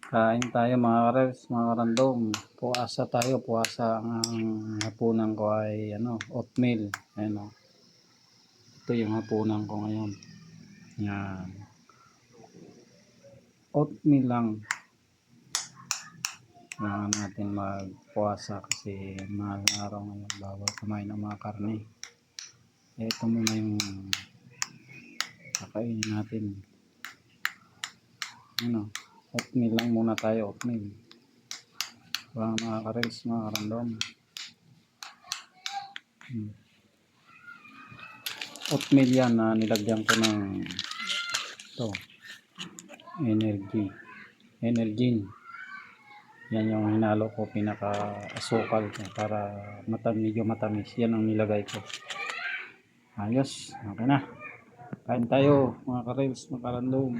Kain tayo mga karels, mga karandom. Puasa tayo, puasa. Ang hapunan ko ay oatmeal. Ayan o. Ito yung hapunan ko ngayon. Yan. Oatmeal lang. Kailangan natin magpuasa kasi mahal na araw ngayon. Bawal kumain ng mga karne. Ito muna yung kakainin natin. Oatmeal lang muna tayo, oatmeal. Mga karels, mga karandom. Oatmeal yan na nilagyan ko ng energy. Yan yung hinalo ko, pinaka asukal para medyo matamis. Yan ang nilagay ko. Ayos, okay na. Kain tayo mga karels, mga karandom.